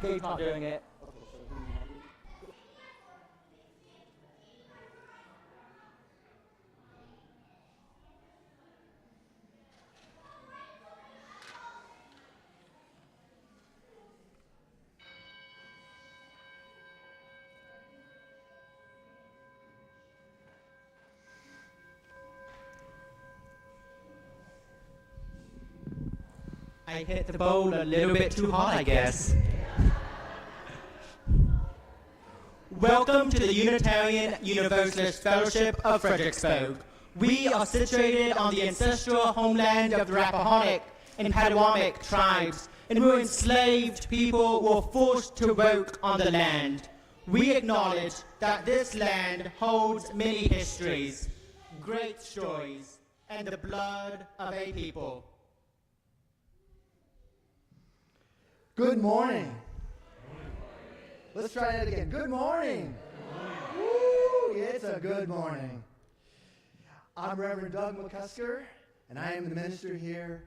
Keep not doing it. I hit the bowl a little bit too hard, I guess. Welcome to the Unitarian Universalist Fellowship of Fredericksburg. We are situated on the ancestral homeland of the Rappahannock and Potawatomi tribes, and where enslaved people were forced to work on the land. We acknowledge that this land holds many histories, great stories, and the blood of a people. Good morning. Let's try that again. Good morning. Woo, it's a good morning. I'm Reverend Doug McCusker, and I am the minister here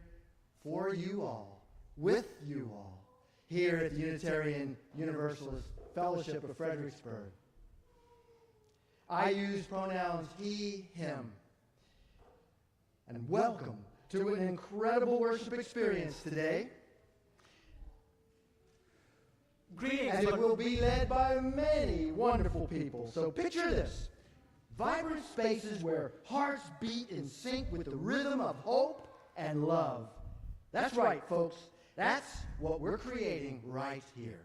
for you all, with you all, here at the Unitarian Universalist Fellowship of Fredericksburg. I use pronouns he, him. And welcome to an incredible worship experience today. Greetings. And it will be led by many wonderful people. So picture this. Vibrant spaces where hearts beat in sync with the rhythm of hope and love. That's right, folks. That's what we're creating right here.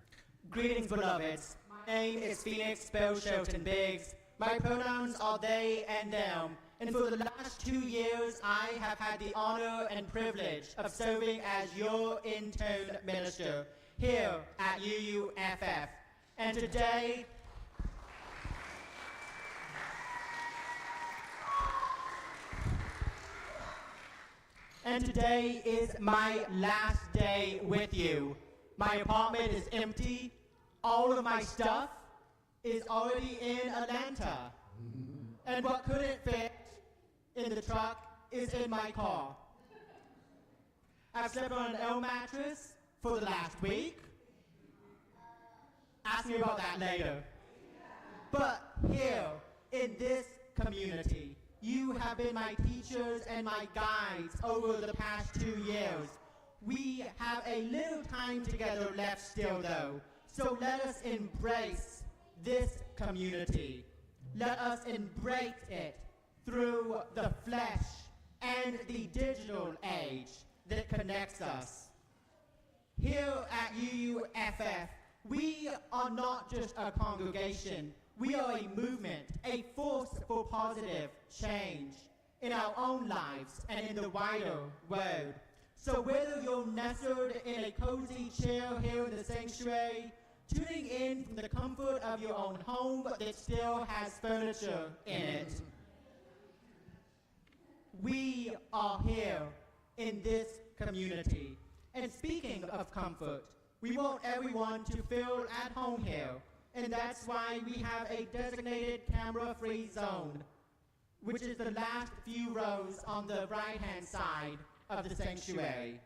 Greetings, beloveds. My name is Phoenix Bell Shelton Biggs. My pronouns are they and them. And for the last 2 years, I have had the honor and privilege of serving as your intern minister here at UUFF. And today, is my last day with you. My apartment is empty. All of my stuff is already in Atlanta. And what couldn't fit in the truck is in my car. I've slept on an L mattress for the last week. Ask me about that later. But here, in this community, you have been my teachers and my guides over the past 2 years. We have a little time together left still though, so let us embrace this community. Let us embrace it through the flesh and the digital age that connects us. Here at UUFF, we are not just a congregation, we are a movement, a force for positive change in our own lives and in the wider world. So whether you're nestled in a cozy chair here in the sanctuary, tuning in from the comfort of your own home that still has furniture in it, we are here in this community. And speaking of comfort, we want everyone to feel at home here, and that's why we have a designated camera-free zone, which is the last few rows on the right-hand side of the sanctuary.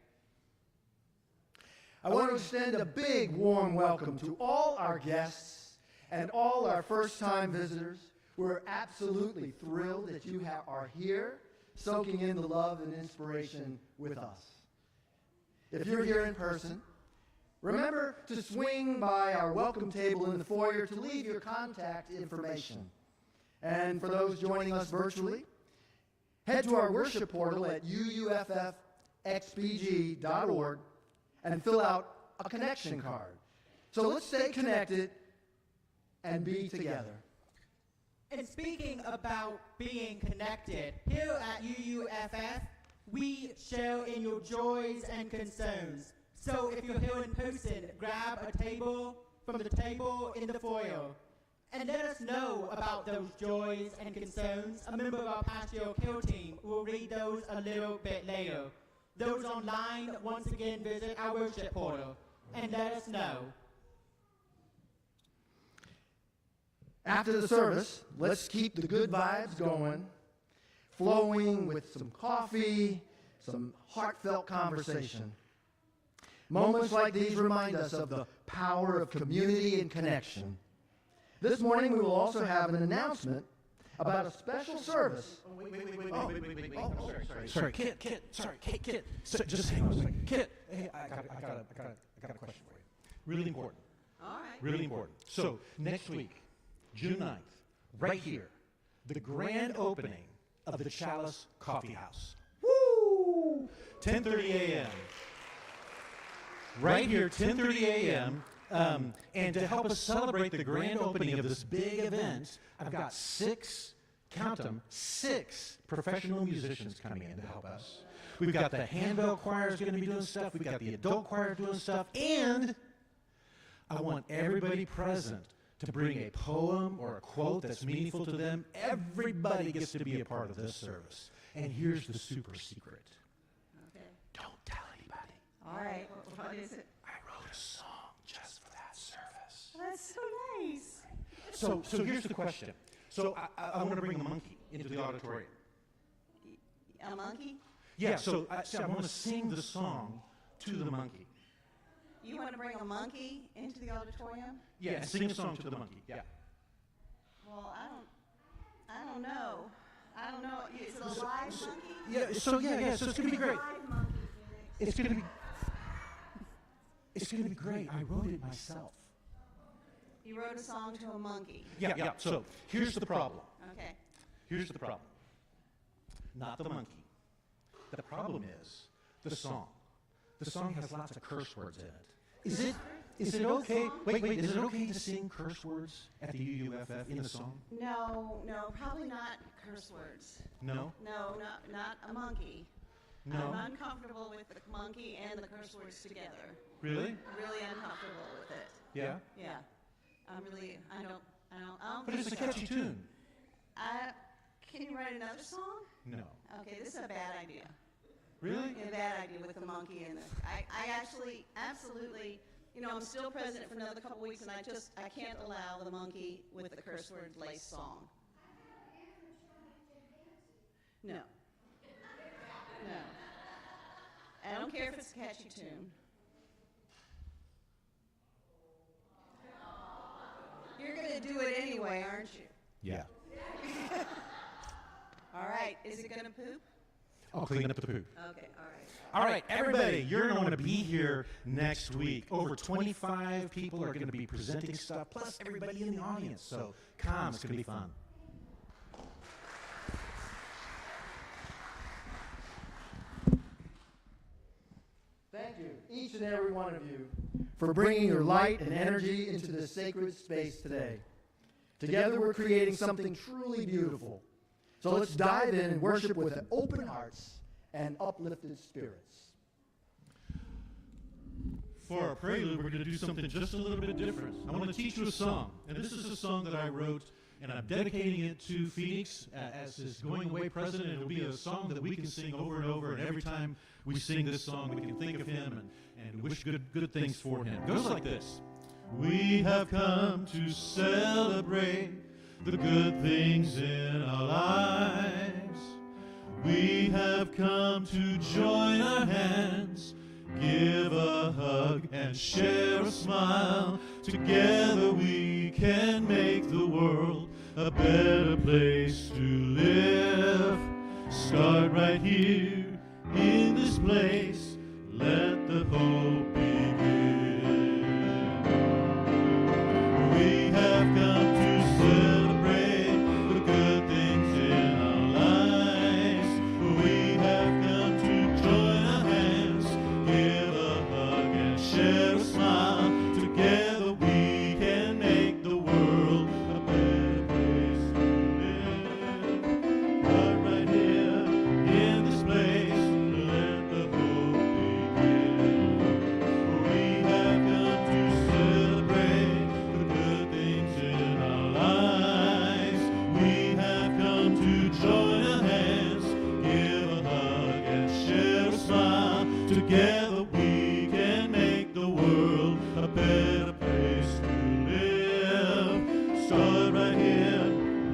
I want to extend a big warm welcome to all our guests and all our first-time visitors. We're absolutely thrilled that you are here, soaking in the love and inspiration with us. If you're here in person, remember to swing by our welcome table in the foyer to leave your contact information. And for those joining us virtually, head to our worship portal at uuffxpg.org and fill out a connection card. So let's stay connected and be together. And speaking about being connected, here at UUFF, we share in your joys and concerns. So if you're here in person, grab a table from the table in the foyer and let us know about those joys and concerns. A member of our pastoral care team will read those a little bit later. Those online, once again, visit our worship portal and let us know. After the service, let's keep the good vibes going, flowing with some coffee, some heartfelt conversation. Moments like these remind us of the power of community and connection. This morning we will also have an announcement about a special service. Sorry, Kit. So, just hang on a second. Kit, hey, I got a question for you. Really important. All right. Really important. So, next week, June 9th, right here, the grand opening of the Chalice Coffee House. Woo! 10:30 a.m. Right here, 10:30 a.m. And to help us celebrate the grand opening of this big event, I've got six professional musicians coming in to help us. We've got the handbell choir is going to be doing stuff. We've got the adult choir doing stuff. And I want everybody present to bring a poem or a quote that's meaningful to them. Everybody gets to be a part of this service. And here's the super secret. Okay. Don't tell anybody. All right. What is it? I wrote a song just for that service. That's so nice. So here's the question. So I want to bring a monkey into the auditorium. A monkey? Yeah, so I want to sing the song to the monkey. You want to bring a monkey into the auditorium? Yeah, sing a song to the monkey. Yeah. Well, I don't know. I don't know. Is it a live monkey? Yeah, so it's going to be great. Live monkey, Felix. It's going to be great. I wrote it myself. You wrote a song to a monkey. Yeah. So here's the problem. Okay. Here's the problem. Not the monkey. The problem is the song. The song has lots of curse words in it. Is it okay? Wait. Is it okay to sing curse words at the UUFF in the song? No, probably not curse words. No? No, not a monkey. No? I'm uncomfortable with the monkey and the curse words together. Really? Really uncomfortable with it. Yeah? Yeah. I don't But think it's a so. catchy tune. Can you write another song? No. Okay, this is a bad idea. Really? A bad idea with the monkey and I actually, absolutely, I'm still president for another couple weeks and I can't allow the monkey with the curse word laced song. No. I don't care if it's a catchy tune. You're going to do it anyway, aren't you? Yeah. All right, is it going to poop? I'll clean up the poop. Okay, all right. All right, everybody, you're going to be here next week. Over 25 people are going to be presenting stuff, plus everybody in the audience. So come, it's going to be fun. Thank you, each and every one of you, for bringing your light and energy into this sacred space today. Together, we're creating something truly beautiful. So let's dive in and worship with open hearts and uplifted spirits. For our prelude, we're going to do something just a little bit different. I want to teach you a song, and this is a song that I wrote, and I'm dedicating it to Phoenix as his going-away president. It'll be a song that we can sing over and over, and every time we sing this song, we can think of him and wish good things for him. It goes like this. We have come to celebrate the good things in our lives. We have come to join our hands, give a hug and share a smile. Together we can make the world a better place to live. Start right here in this place. Let the hope begin. We have come to celebrate the good things in our lives. We have come to join our hands, give a hug and share a smile. Together we can make the world a better place to live. Right here in this place, let the hope begin. We have come to celebrate the good things in our lives. We have come to join our hands, give a hug and share a smile. Together we can make the world a better place to live. Start right here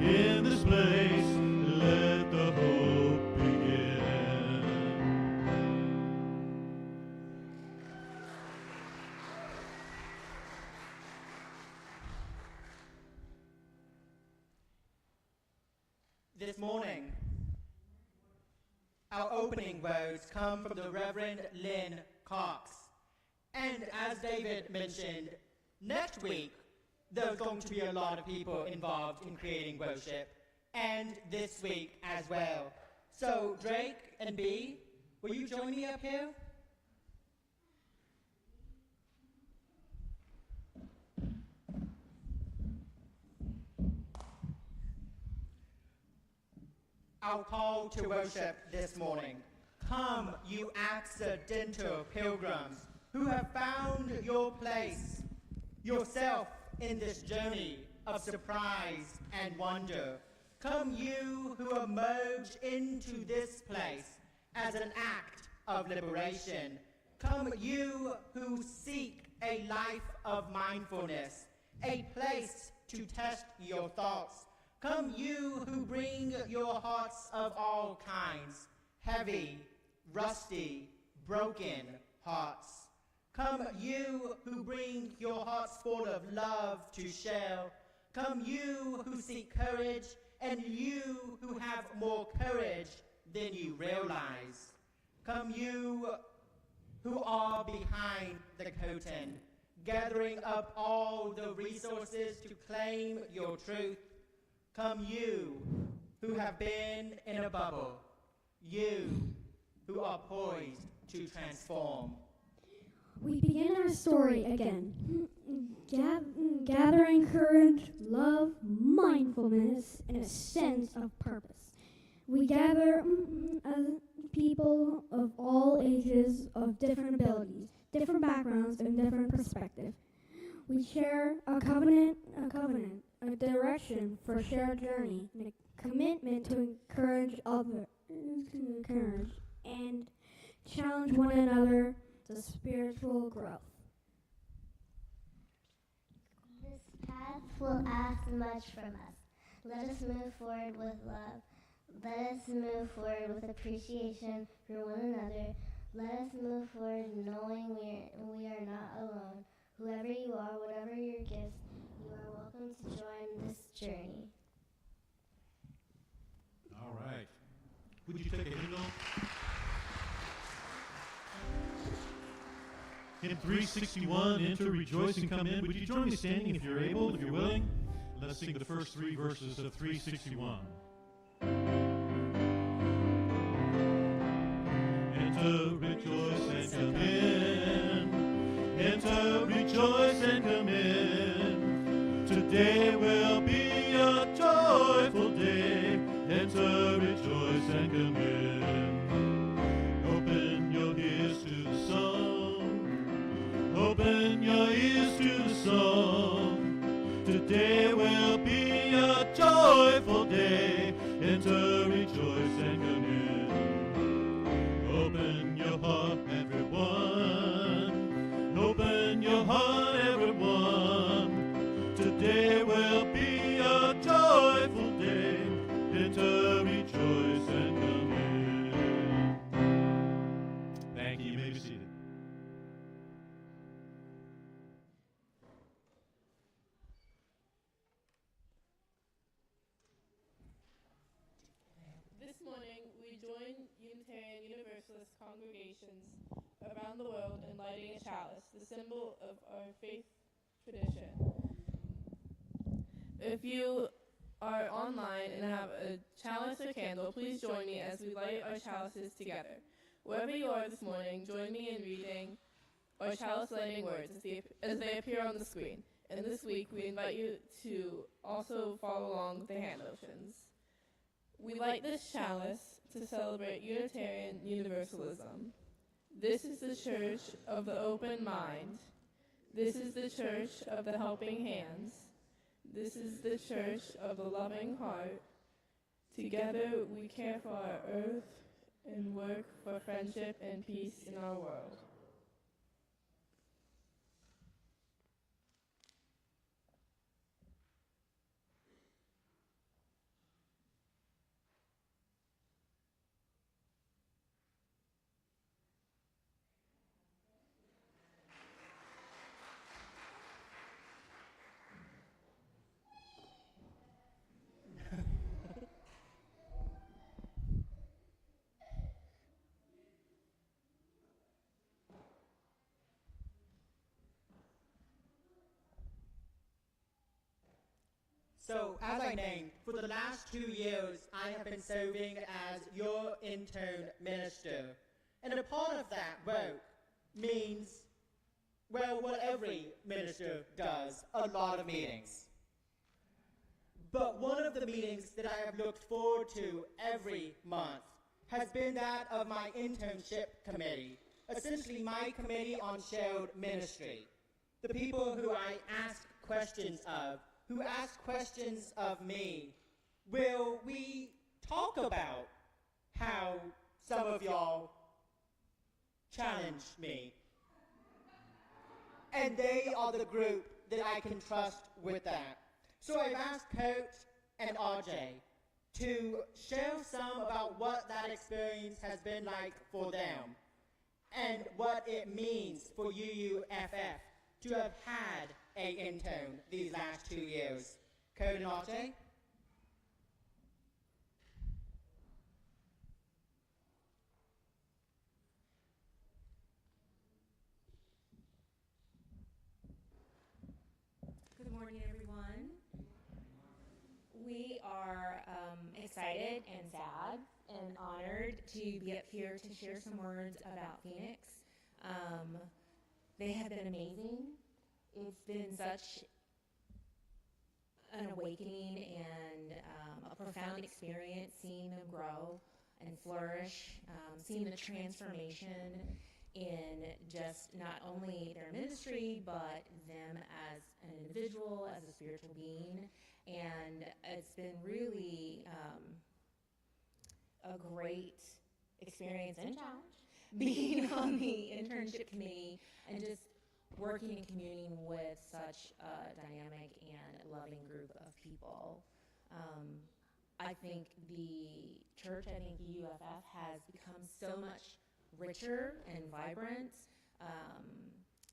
in this place. Let the hope begin. This morning, our opening words come from the Reverend Lynn Cox. And as David mentioned, next week, there's going to be a lot of people involved in creating worship, and this week as well. So Drake and B, will you join me up here? Our call to worship this morning. Come, you accidental pilgrims who have found your place, yourself in this journey of surprise and wonder. Come, you who emerge into this place as an act of liberation. Come, you who seek a life of mindfulness, a place to test your thoughts. Come, you who bring your hearts of all kinds, heavy, rusty, broken hearts. Come, you who bring your hearts full of love to share. Come, you who seek courage, and you who have more courage than you realize. Come, you who are behind the curtain, gathering up all the resources to claim your truth. Come, you who have been in a bubble, you who are poised to transform. We begin our story again, gathering courage, love, mindfulness, and a sense of purpose. We gather as people of all ages, of different abilities, different backgrounds, and different perspectives. We share a covenant, a direction for a shared journey, and a commitment to encourage others, and challenge one another to spiritual growth. This path will ask much from us. Let us move forward with love. Let us move forward with appreciation for one another. Let us move forward knowing we are not alone. Whoever you are, whatever your gifts, you are welcome to join this journey. All right. Would you take a hymnal? Hymn 361, Enter, Rejoice, and Come In. Would you join me standing if you're able, if you're willing? Let's sing the first three verses of 361. Enter, rejoice, and come in. Enter, rejoice, and come in. Today will be a joyful day. Enter, rejoice, and come in. Open your ears to the song. Open your ears to the song. Today will be a joyful day. Enter, rejoice, and come in. Open your heart, everyone. Open your heart, everyone. Today will be a joyful day. Enter, rejoice, and come in. Thank you. You may be seated. This morning, we join Unitarian Universalist congregations around the world in lighting a chalice, the symbol of our faith tradition. If you are online and have a chalice or candle, please join me as we light our chalices together. Wherever you are this morning, join me in reading our chalice lighting words as they appear on the screen. And this week, we invite you to also follow along with the hand motions. We light this chalice to celebrate Unitarian Universalism. This is the church of the open mind. This is the church of the helping hands. This is the church of the loving heart. Together we care for our earth and work for friendship and peace in our world. So, as I named, for the last 2 years, I have been serving as your intern minister. And a part of that work means, well, what every minister does, a lot of meetings. But one of the meetings that I have looked forward to every month has been that of my internship committee, essentially my committee on shared ministry. The people who I ask questions of, who ask questions of me, will we talk about how some of y'all challenge me? And they are the group that I can trust with that. So I've asked Coach and RJ to share some about what that experience has been like for them and what it means for UUFF to have had an intern these last 2 years. Coach and RJ? Good morning, everyone. We are excited and sad and honored to be up here to share some words about Phoenix. They have been amazing. It's been such an awakening and a profound experience seeing them grow and flourish, seeing the transformation in just not only their ministry, but them as an individual, as a spiritual being. And it's been really a great experience and challenge being on the internship committee and just working and communing with such a dynamic and loving group of people. I think the church, I think the UFF has become so much richer and vibrant,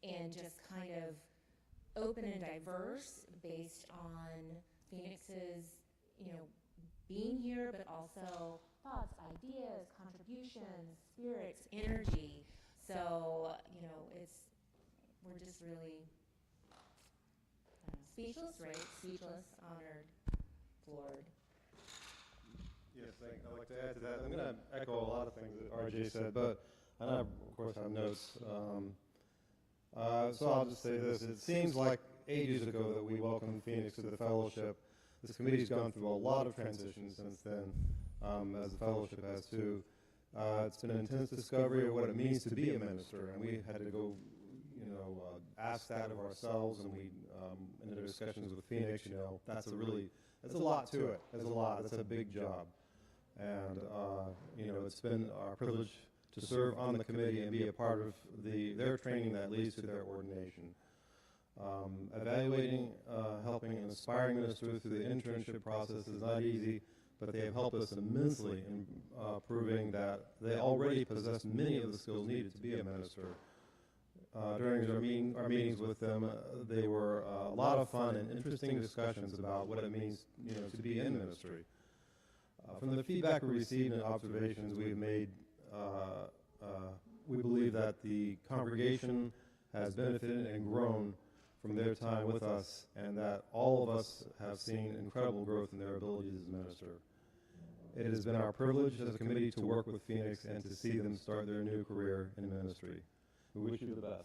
and just kind of open and diverse based on Phoenix's, being here, but also thoughts, ideas, contributions, spirits, energy. So, we're just really speechless, right? Speechless, honored, floored. Yes, I'd like to add to that. I'm going to echo a lot of things that RJ said, but I of course have notes. So I'll just say this. It seems like ages ago that we welcomed Phoenix to the fellowship. This committee's gone through a lot of transitions since then, as the fellowship has too. It's been an intense discovery of what it means to be a minister, and we had to go, ask that of ourselves, and we, in the discussions with Phoenix, that's a lot to it. There's a lot. That's a big job. And, it's been our privilege to serve on the committee and be a part of their training that leads to their ordination. Evaluating, helping, and inspiring ministers through the internship process is not easy, but they have helped us immensely in proving that they already possess many of the skills needed to be a minister. During our meetings with them, they were a lot of fun and interesting discussions about what it means, to be in ministry. From the feedback we received and observations we've made, we believe that the congregation has benefited and grown from their time with us, and that all of us have seen incredible growth in their abilities as minister. It has been our privilege as a committee to work with Phoenix and to see them start their new career in ministry. We wish you the best.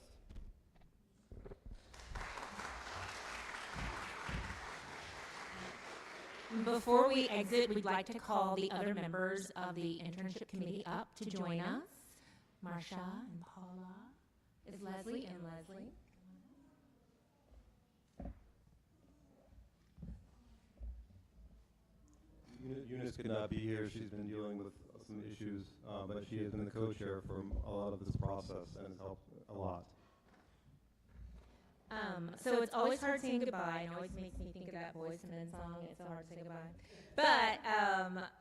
Before we exit, we'd like to call the other members of the internship committee up to join us. Marsha and Paula. Is Leslie and Leslie? Eunice could not be here. She's been dealing with some issues, but she has been the co-chair for a lot of this process and has helped a lot. So it's always hard saying goodbye, and always makes me think of that Boyz II Men song, It's So Hard to Say Goodbye. But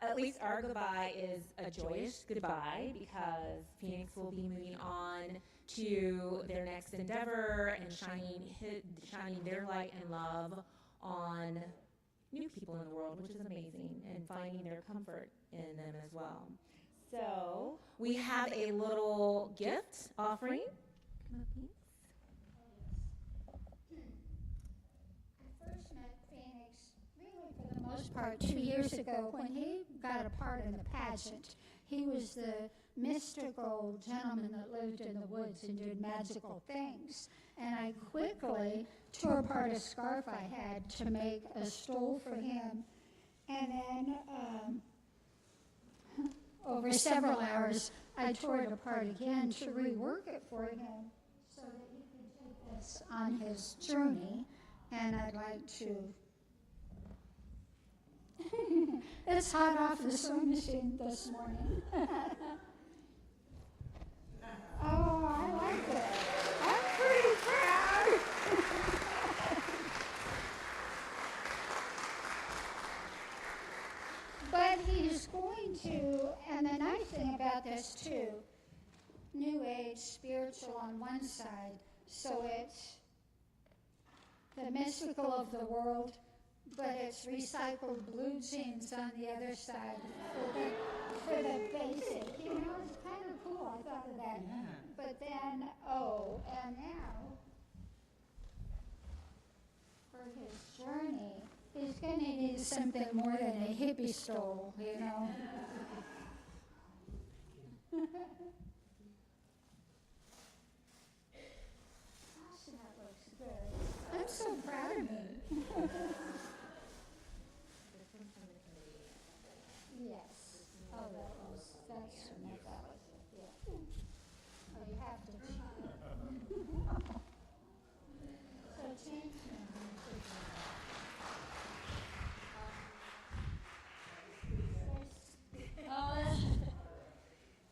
at least our goodbye is a joyous goodbye, because Phoenix will be moving on to their next endeavor and shining their light and love on new people in the world, which is amazing, and finding their comfort in them as well. So we have a little gift offering. Come up, please. Most part 2 years ago when he got a part in the pageant. He was the mystical gentleman that lived in the woods and did magical things. And I quickly tore apart a scarf I had to make a stole for him. And then over several hours, I tore it apart again to rework it for him so that he could take this on his journey. And I'd like to it's hot off the sewing machine this morning. Oh, I like it. I'm pretty proud. But he's going to, and the nice thing about this too, New Age, spiritual on one side, so it's the mystical of the world, but it's recycled blue jeans on the other side for the basic. It's kind of cool. I thought of that. Yeah. But then, and now, for his journey, he's going to need something more than a hippie stole, Gosh, that looks good. I'm so proud of me. Yes. Oh, that's enough. That was it. Yeah. Oh, you have to change. So change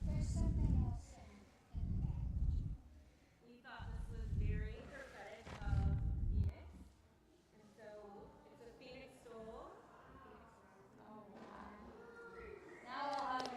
there's something else in the package. We thought this was very prophetic of Phoenix. And so it's a Phoenix stole. Oh, wow. Now I'll have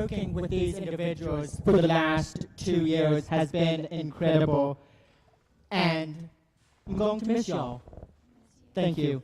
working with these individuals for the last 2 years has been incredible. And I'm going to miss y'all. Thank you.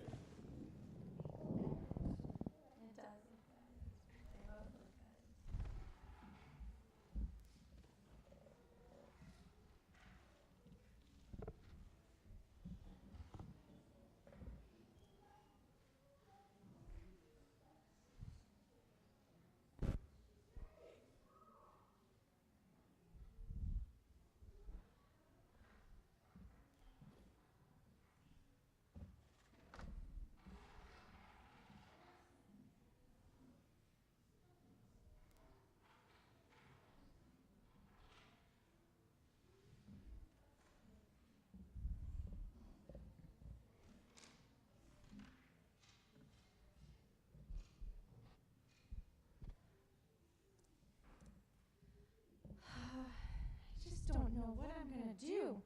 I just don't know what I'm going to do.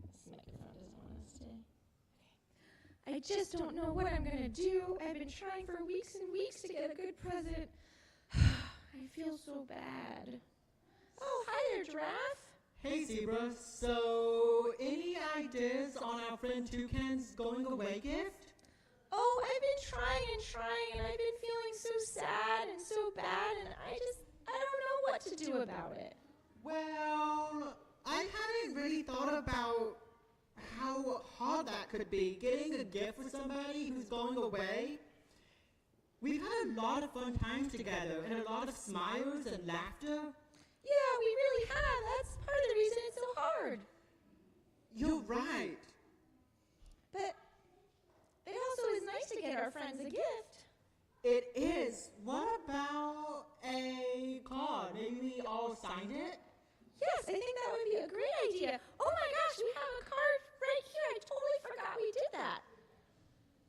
This microphone doesn't want to stay. Okay. I just don't know what I'm going to do. I've been trying for weeks and weeks to get a good present. I feel so bad. Oh, hi there, Giraffe. Hey, Zebra. So, any ideas on our friend Toucan's going away gift? Oh, I've been trying, and I've been feeling so sad and so bad, and I don't know what to do about it. Well, I hadn't really thought about how hard that could be, getting a gift for somebody who's going away. We've had a lot of fun times together, and a lot of smiles and laughter. Yeah, we really have. That's part of the reason it's so hard. You're right. But it also is nice to get our friends a gift. It is. What about a card? Maybe we all signed it? Yes, I think that would be a great idea. Oh my gosh, we have a card right here. I totally forgot we did that.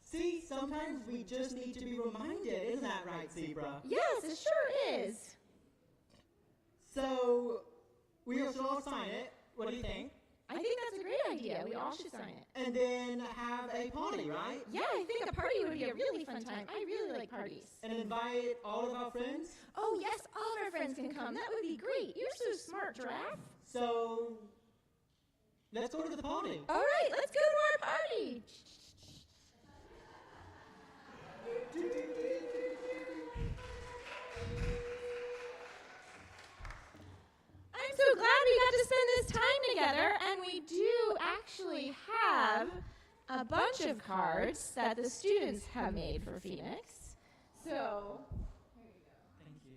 See, sometimes we just need to be reminded. Isn't that right, Zebra? Yes, it sure is. So, we should all sign it. What do you think? I think that's a great idea. We all should sign it. And then have a party, right? Yeah, I think a party would be a really fun time. I really like parties. And invite all of our friends? Oh, yes, all of our friends can come. That would be great. You're so smart, Giraffe. So, let's go to the party. All right, let's go to our party. I'm so glad we got to spend this time together, and we do actually have a bunch of cards that the students have made for Phoenix. So, here you go. Thank you.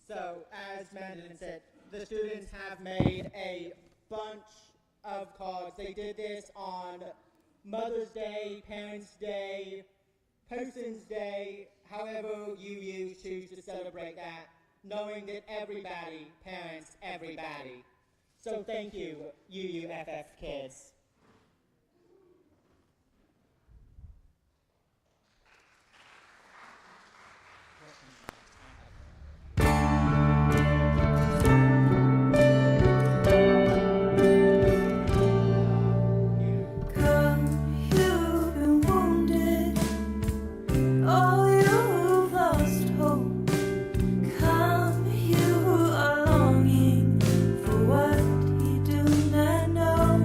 So, as Mandolin said, the students have made a bunch of cards. They did this on Mother's Day, Parents' Day, Person's Day, however you choose to celebrate that, knowing that everybody parents everybody. So thank you, UUFF kids. For what you do not know.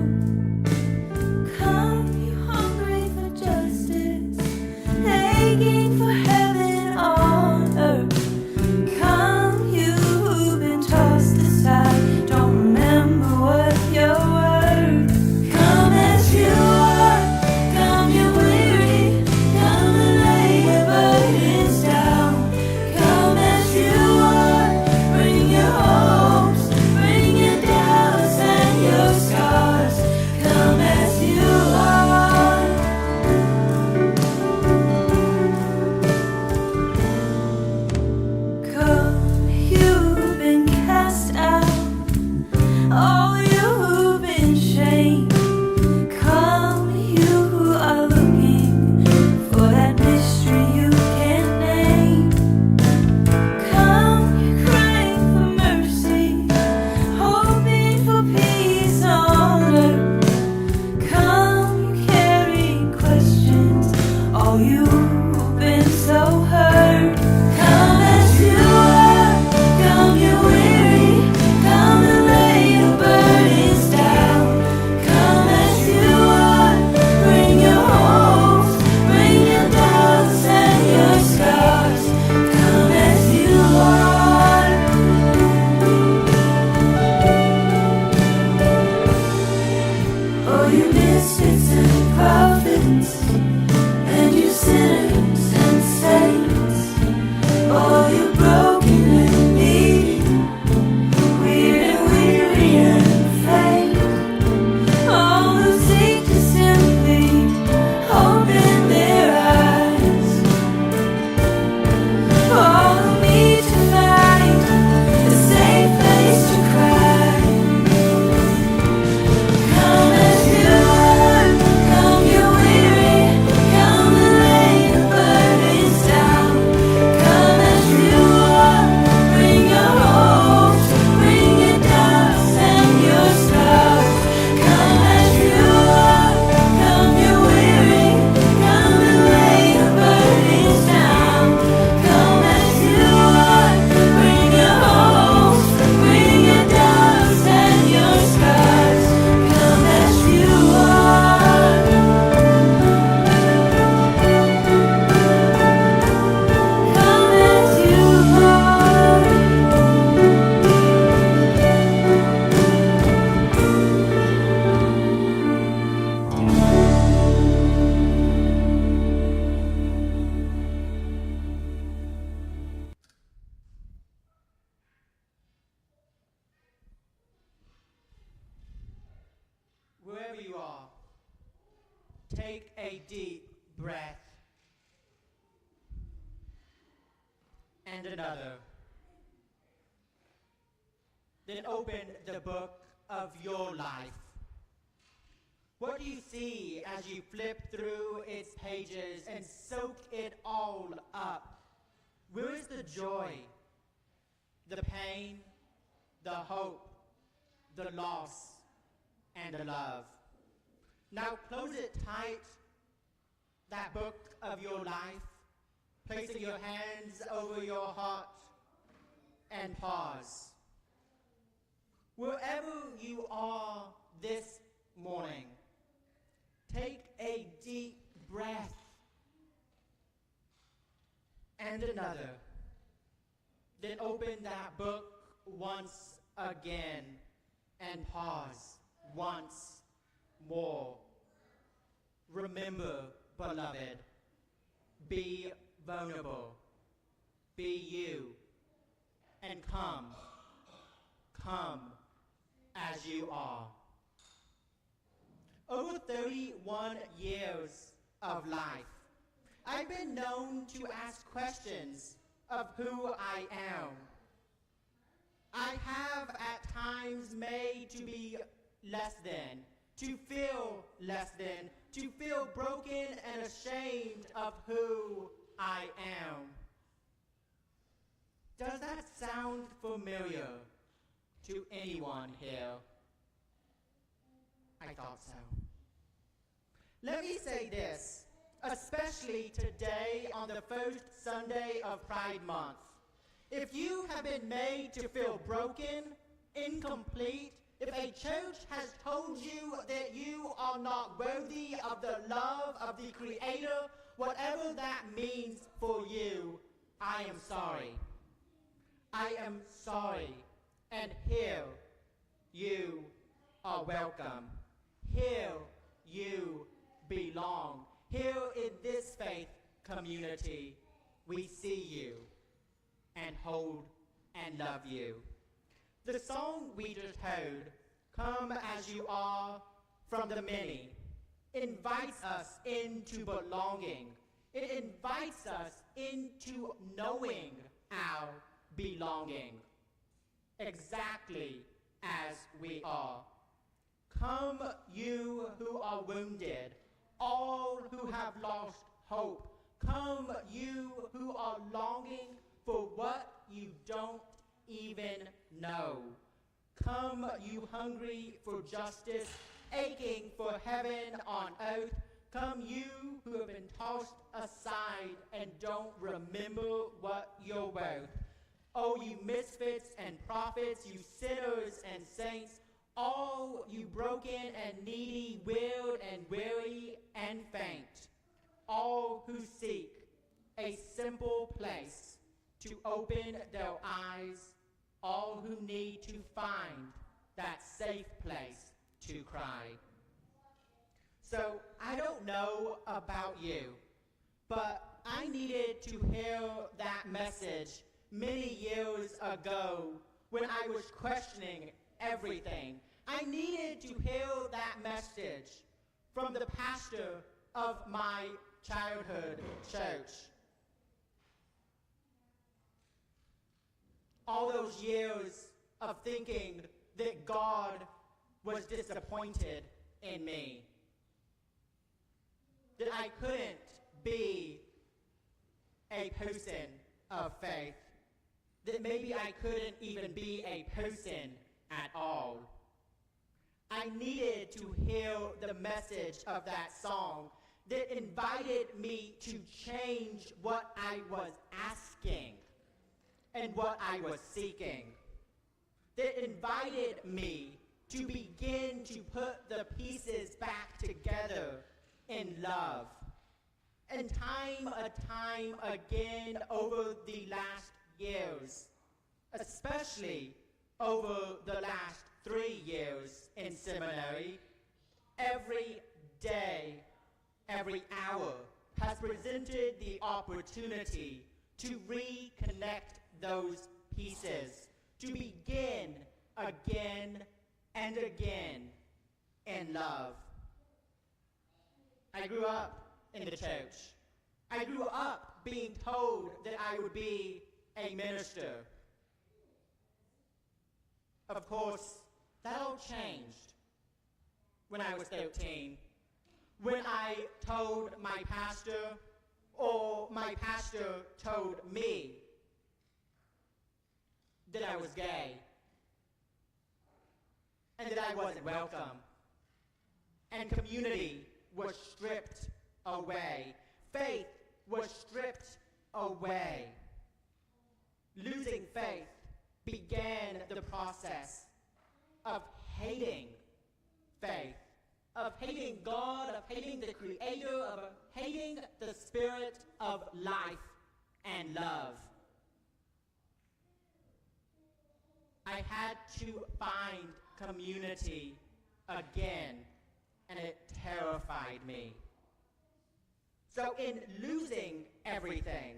all you misfits and prophets, and you sinners and saints, all you broken and needy, weird and weary and faint, all who seek to simply open their eyes, all who need to find a safe place to cry. Come as you are, come you're weary, come and lay your burdens down. Come as you are, bring your hopes, bring your doubts and your scars. Come as you are, come you're weary, come and lay your burdens down. Come as you are, bring your hopes, bring your doubts and your scars. Come as you are. Come as you are. Wherever you are, take a deep breath and another. Then open the book of your life. What do you see as you flip through its pages and soak it all up? Where is the joy, the pain, the hope, the loss, and the love? Now close it tight, that book of your life, placing your hands over your heart, and pause. Wherever you are this morning, take a deep breath and another. Then open that book once again and pause once more. Remember, beloved, be vulnerable, be you, and come as you are. Over 31 years of life, I've been known to ask questions of who I am. I have at times made to be less than, to feel less than, to feel broken and ashamed of who I am. Does that sound familiar to anyone here? I thought so. Let me say this, especially today on the first Sunday of Pride Month. If you have been made to feel broken, incomplete, if a church has told you that you are not worthy of the love of the Creator, whatever that means for you, I am sorry. I am sorry. And here you are welcome. Here you belong. Here in this faith community, we see you and hold and love you. The song we just heard, Come As You Are, from the many, invites us into belonging. It invites us into knowing our belonging, exactly as we are. Come, you who are wounded, all who have lost hope. Come, you who are longing for what you don't even know. Come, you hungry for justice, aching for heaven on earth. Come, you who have been tossed aside and don't remember what you're worth. Oh, you misfits and prophets, you sinners and saints, all you broken and needy, weird and weary and faint, all who seek a simple place to open their eyes, all who need to find that safe place to cry. So I don't know about you, but I needed to hear that message many years ago when I was questioning everything. I needed to hear that message from the pastor of my childhood church. All those years of thinking that God was disappointed in me, that I couldn't be a person of faith, that maybe I couldn't even be a person at all. I needed to hear the message of that song that invited me to change what I was asking and what I was seeking, that invited me to begin to put the pieces back together in love. And time again over the last years, especially over the last 3 years in seminary, every day, every hour has presented the opportunity to reconnect those pieces, to begin again and again in love. I grew up in the church. I grew up being told that I would be a minister. Of course, that all changed when I was 13, when I told my pastor, or my pastor told me, that I was gay, and that I wasn't welcome, and community was stripped away. Faith was stripped away. Losing faith began the process of hating faith, of hating God, of hating the Creator, of hating the Spirit of life and love. I had to find community again, and it terrified me. So in losing everything,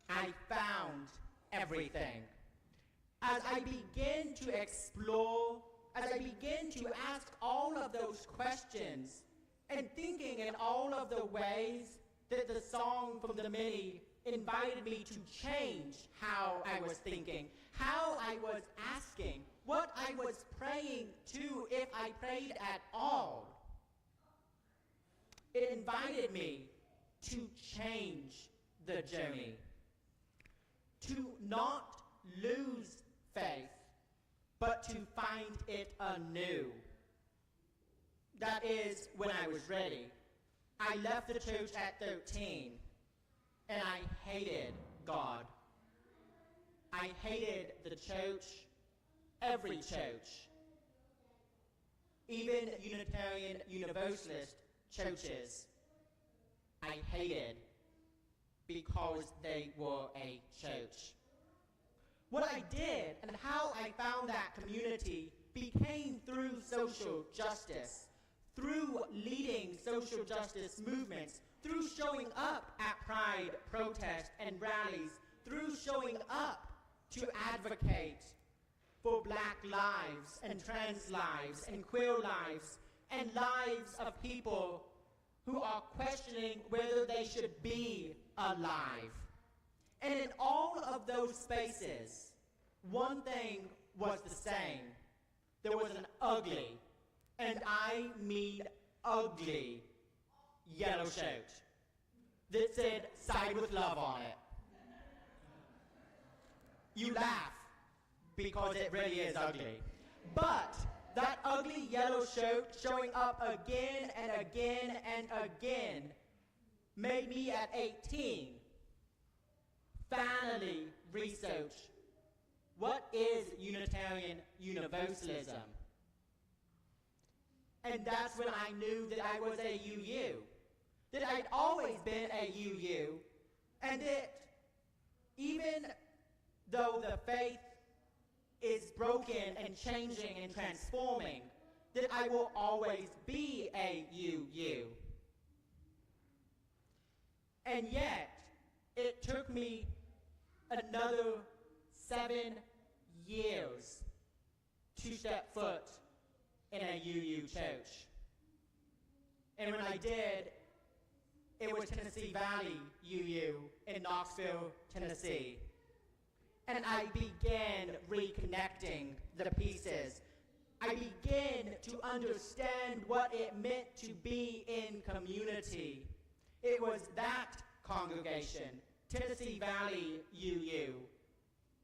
I found everything. As I began to explore, as I began to ask all of those questions, and thinking in all of the ways that the song from the many invited me to change how I was thinking, how I was asking, what I was praying to, if I prayed at all. It invited me to change the journey, to not lose faith, but to find it anew. That is when I was ready. I left the church at 13, and I hated God. I hated the church, every church, even Unitarian Universalist churches. I hated because they were a church. What I did and how I found that community became through social justice, through leading social justice movements, through showing up at Pride protests and rallies, through showing up to advocate for Black lives and trans lives and queer lives and lives of people who are questioning whether they should be alive. And in all of those spaces, one thing was the same. There was an ugly, and I mean ugly, yellow shirt that said "Side with Love" on it. You laugh because it really is ugly. But that ugly yellow shirt showing up again and again and again made me at 18 finally research what is Unitarian Universalism. And that's when I knew that I was a UU, that I'd always been a UU, and that even though the faith is broken and changing and transforming, that I will always be a UU. And yet, it took me another 7 years to step foot in a UU church. And when I did, it was Tennessee Valley UU in Knoxville, Tennessee. And I began reconnecting the pieces. I began to understand what it meant to be in community. It was that congregation, Tennessee Valley UU,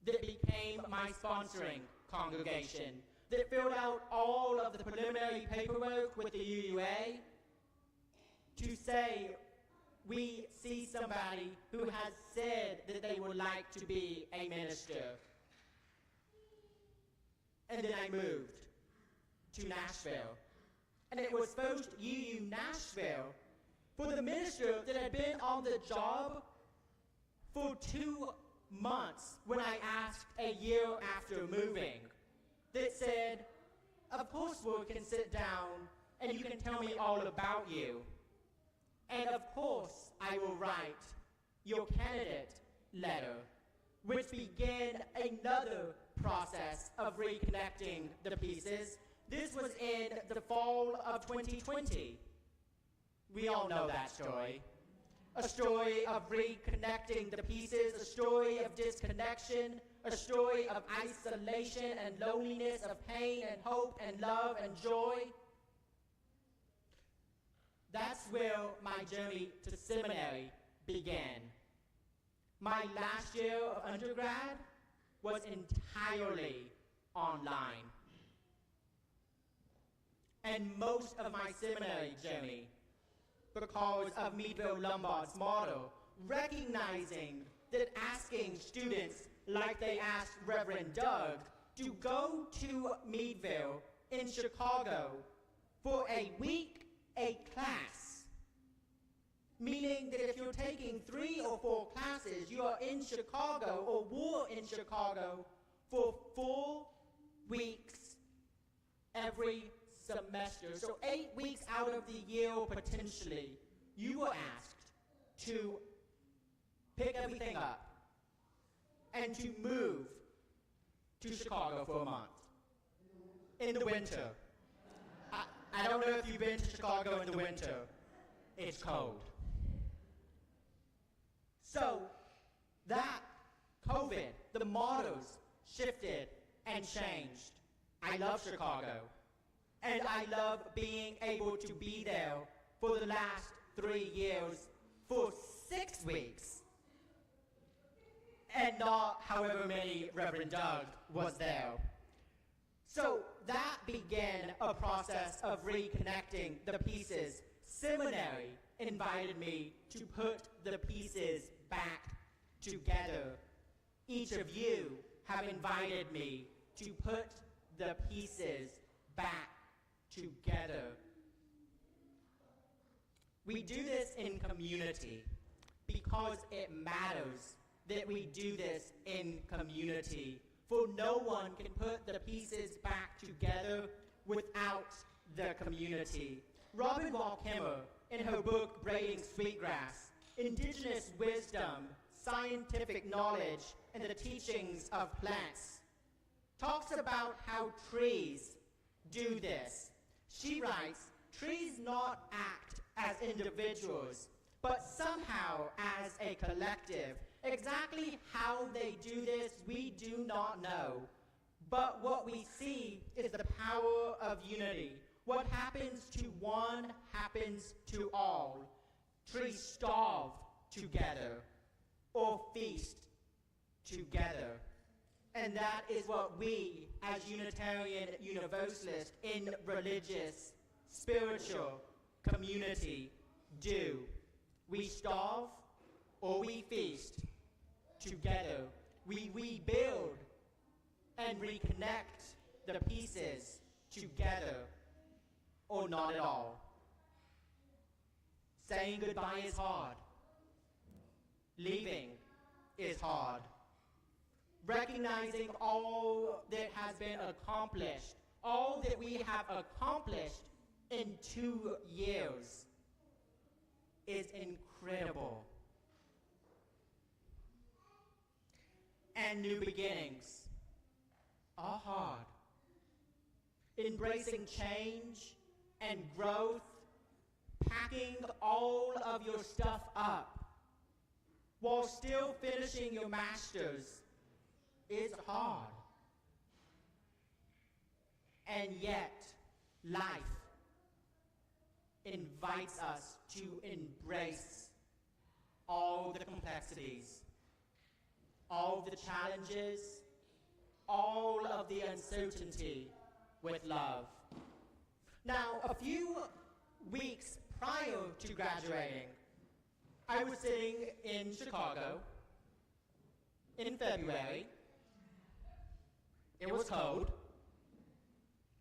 that became my sponsoring congregation, that filled out all of the preliminary paperwork with the UUA to say, we see somebody who has said that they would like to be a minister. And then I moved to Nashville. And it was first UU Nashville for the minister that had been on the job for 2 months when I asked a year after moving, that said, of course we can sit down and you can tell me all about you. And of course I will write your candidate letter, which began another process of reconnecting the pieces. This was in the fall of 2020. We all know that story. A story of reconnecting the pieces, a story of disconnection, a story of isolation and loneliness, of pain and hope and love and joy. That's where my journey to seminary began. My last year of undergrad was entirely online. And most of my seminary journey, because of Meadville Lombard's motto, recognizing that asking students, like they asked Reverend Doug, to go to Meadville in Chicago for a week, a class, meaning that if you're taking 3 or 4 classes, you are in Chicago or were in Chicago for 4 weeks every semester. So 8 weeks out of the year, potentially, you were asked to pick everything up and to move to Chicago for a month in the winter. I don't know if you've been to Chicago in the winter. It's cold. So that COVID, the mottos shifted and changed. I love Chicago. And I love being able to be there for the last 3 years for 6 weeks. And not however many Reverend Doug was there. So that began a process of reconnecting the pieces. Seminary invited me to put the pieces back together. Each of you have invited me to put the pieces back together. We do this in community because it matters that we do this in community. For no one can put the pieces back together without the community. Robin Wall Kimmer, in her book Braiding Sweetgrass, Indigenous Wisdom, Scientific Knowledge, and the Teachings of Plants, talks about how trees do this. She writes, trees not act as individuals, but somehow as a collective. Exactly how they do this, we do not know. But what we see is the power of unity. What happens to one happens to all. Trees starve together or feast together. And that is what we, as Unitarian Universalists in religious, spiritual community, do. We starve or we feast together. We rebuild and reconnect the pieces together, or not at all. Saying goodbye is hard. Leaving is hard. Recognizing all that has been accomplished, all that we have accomplished in 2 years is incredible. And new beginnings are hard. Embracing change and growth, packing all of your stuff up while still finishing your master's is hard. And yet, life invites us to embrace all the complexities, all the challenges, all of the uncertainty with love. Now, a few weeks prior to graduating, I was sitting in Chicago in February. It was cold,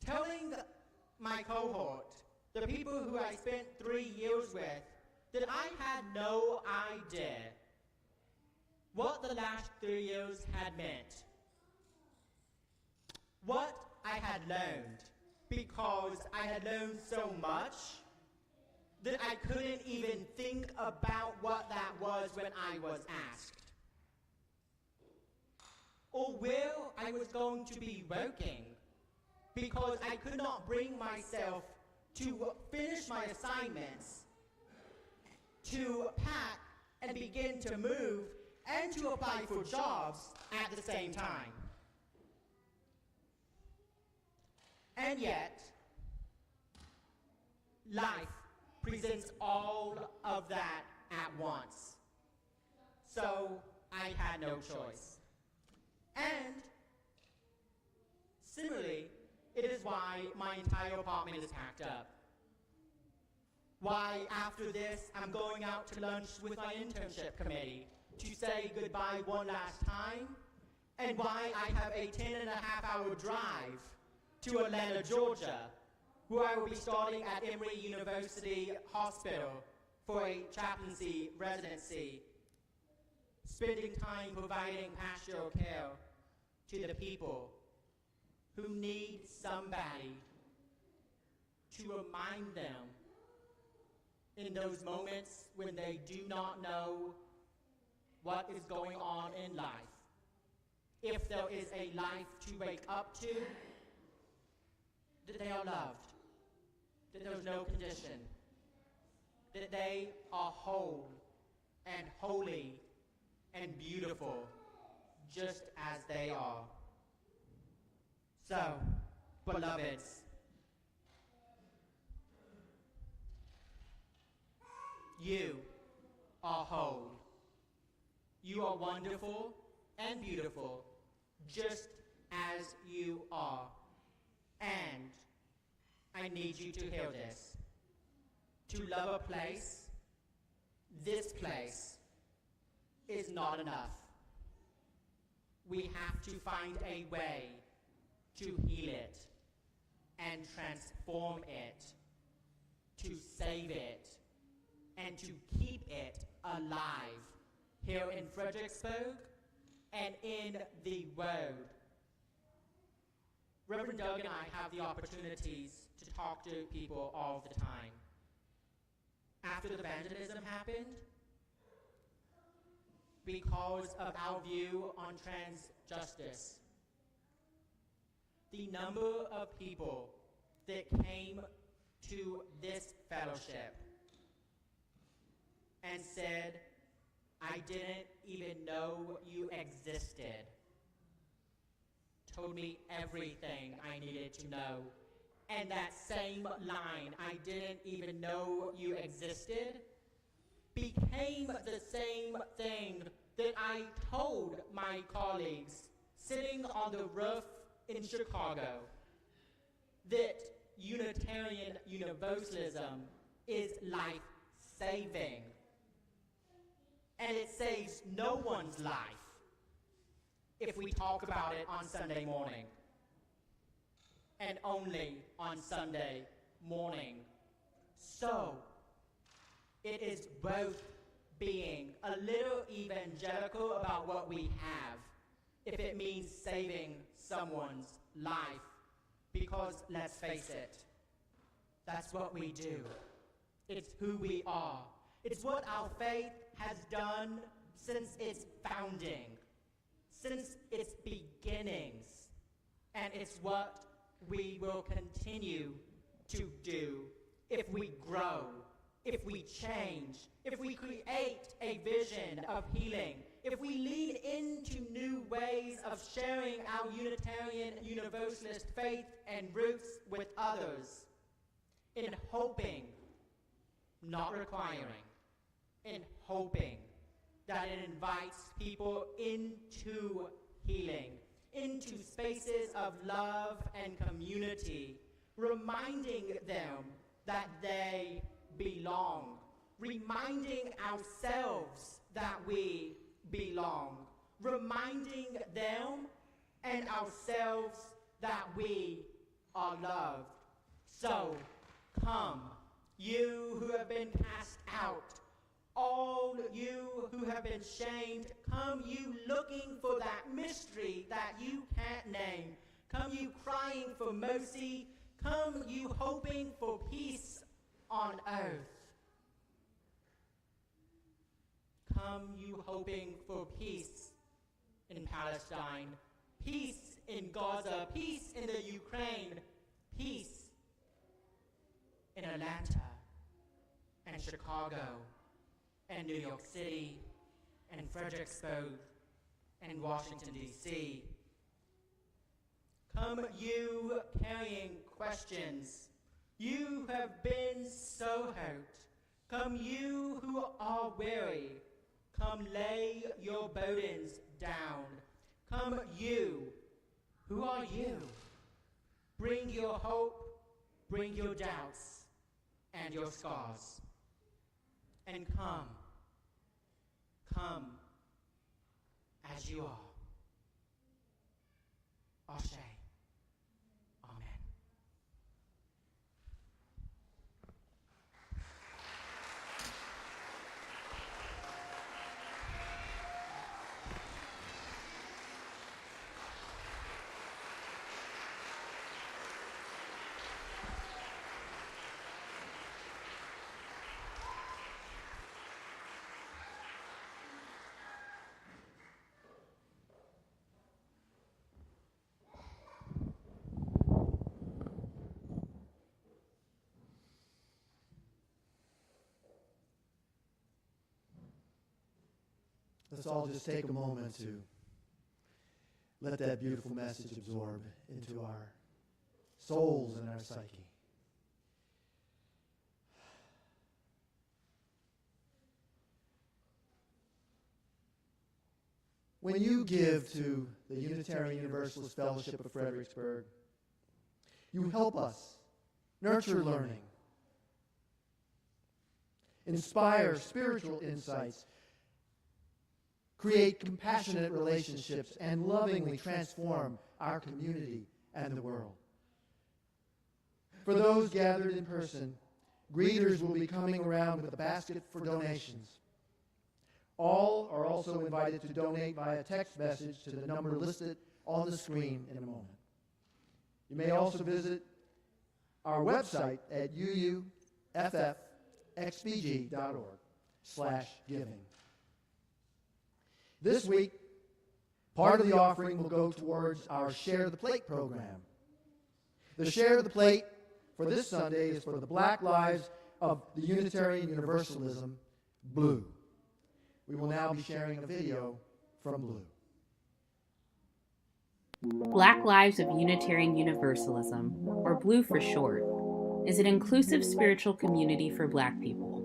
telling my cohort, the people who I spent 3 years with, that I had no idea what the last 3 years had meant. What I had learned, because I had learned so much that I couldn't even think about what that was when I was asked, or where I was going to be working, because I could not bring myself to finish my assignments, to pack and begin to move, and to apply for jobs at the same time. And yet, life presents all of that at once. So I had no choice. And similarly, it is why my entire apartment is packed up. Why after this, I'm going out to lunch with my internship committee to say goodbye one last time, and why I have a 10.5-hour drive to Atlanta, Georgia, where I will be starting at Emory University Hospital for a chaplaincy residency, spending time providing pastoral care to the people who need somebody to remind them in those moments when they do not know what is going on in life. If there is a life to wake up to, that they are loved, that there is no condition, that they are whole and holy and beautiful just as they are. So, beloveds, you are whole. You are wonderful and beautiful just as you are. And I need you to hear this. To love a place, this place, is not enough. We have to find a way to heal it and transform it, to save it, and to keep it alive here in Fredericksburg and in the world. Reverend Doug and I have the opportunities to talk to people all the time. After the vandalism happened, because of our view on trans justice, the number of people that came to this fellowship and said, I didn't even know you existed, told me everything I needed to know. And that same line, I didn't even know you existed, became the same thing that I told my colleagues sitting on the roof in Chicago, that Unitarian Universalism is life-saving. And it saves no one's life if we talk about it on Sunday morning, and only on Sunday morning. So, it is both being a little evangelical about what we have, if it means saving someone's life, Because let's face it, that's what we do. It's who we are. It's what our faith has done since its founding, since its beginnings, and it's what we will continue to do if we grow, if we change, if we create a vision of healing, if we lean into new ways of sharing our Unitarian Universalist faith and roots with others, in hoping, not requiring, in hoping that it invites people into healing, into spaces of love and community, reminding them that they belong, reminding ourselves that we belong, reminding them and ourselves that we are loved. So, come, you who have been cast out, all you who have been shamed, come you looking for that mystery that you can't name. Come you crying for mercy. Come you hoping for peace on earth. Come you hoping for peace in Palestine, peace in Gaza, peace in the Ukraine, peace in Atlanta and Chicago and New York City and Fredericksburg and Washington, D.C. Come you carrying questions. You have been so hurt. Come you who are weary. Come lay your burdens down. Come you. Who are you? Bring your hope, bring your doubts and your scars. And come as you are. Ashe. Amen. Let's all just take a moment to let that beautiful message absorb into our souls and our psyche. When you give to the Unitarian Universalist Fellowship of Fredericksburg, you help us nurture learning, inspire spiritual insights, create compassionate relationships, and lovingly transform our community and the world. For those gathered in person, greeters will be coming around with a basket for donations. All are also invited to donate via text message to the number listed on the screen in a moment. You may also visit our website at uuffxbg.org/giving. This week, part of the offering will go towards our Share the Plate program. The Share the Plate for this Sunday is for the Black Lives of the Unitarian Universalism, Blue. We will now be sharing a video from Blue. Black Lives of Unitarian Universalism, or Blue for short, is an inclusive spiritual community for Black people.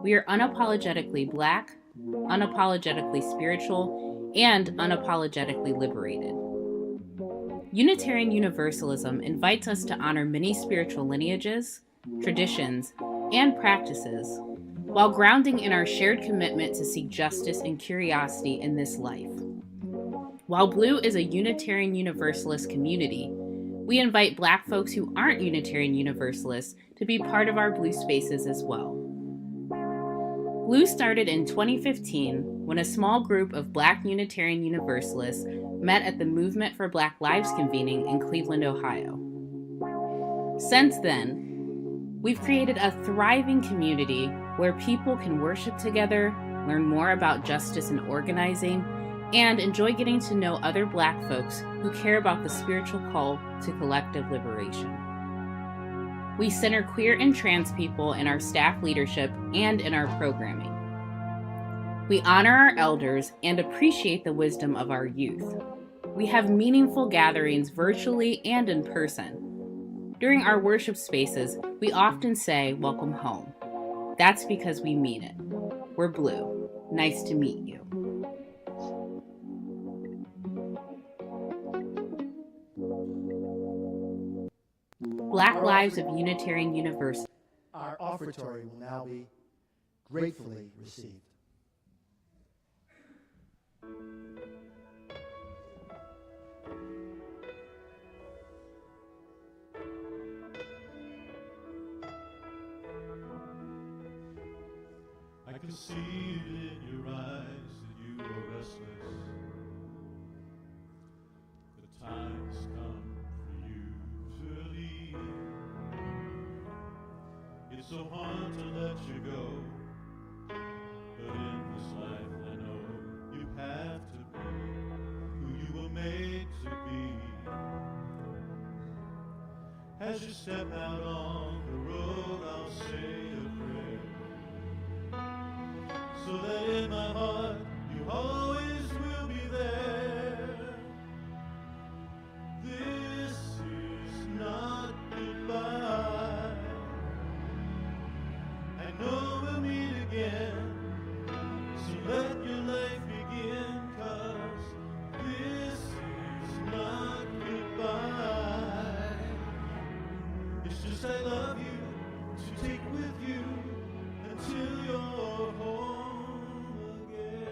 We are unapologetically Black, unapologetically spiritual, and unapologetically liberated. Unitarian Universalism invites us to honor many spiritual lineages, traditions, and practices, while grounding in our shared commitment to seek justice and curiosity in this life. While Blue is a Unitarian Universalist community, we invite Black folks who aren't Unitarian Universalists to be part of our Blue spaces as well. Blue started in 2015 when a small group of Black Unitarian Universalists met at the Movement for Black Lives convening in Cleveland, Ohio. Since then, we've created a thriving community where people can worship together, learn more about justice and organizing, and enjoy getting to know other Black folks who care about the spiritual call to collective liberation. We center queer and trans people in our staff leadership and in our programming. We honor our elders and appreciate the wisdom of our youth. We have meaningful gatherings virtually and in person. During our worship spaces, we often say, "Welcome home." That's because we mean it. We're Blue. Nice to meet you. Black Lives of Unitarian University. Our offertory will now be gratefully received. I can see it in your eyes that you are restless. The time has come for you to leave. It's so hard to let you go, but in this life I know you have to be who you were made to be. As you step out on the road, I'll say a prayer, so that in my heart you always will be there. This is not goodbye. I know we'll meet again, so let your life begin, 'cause this is not goodbye. It's just I love you to take with you until you're home again.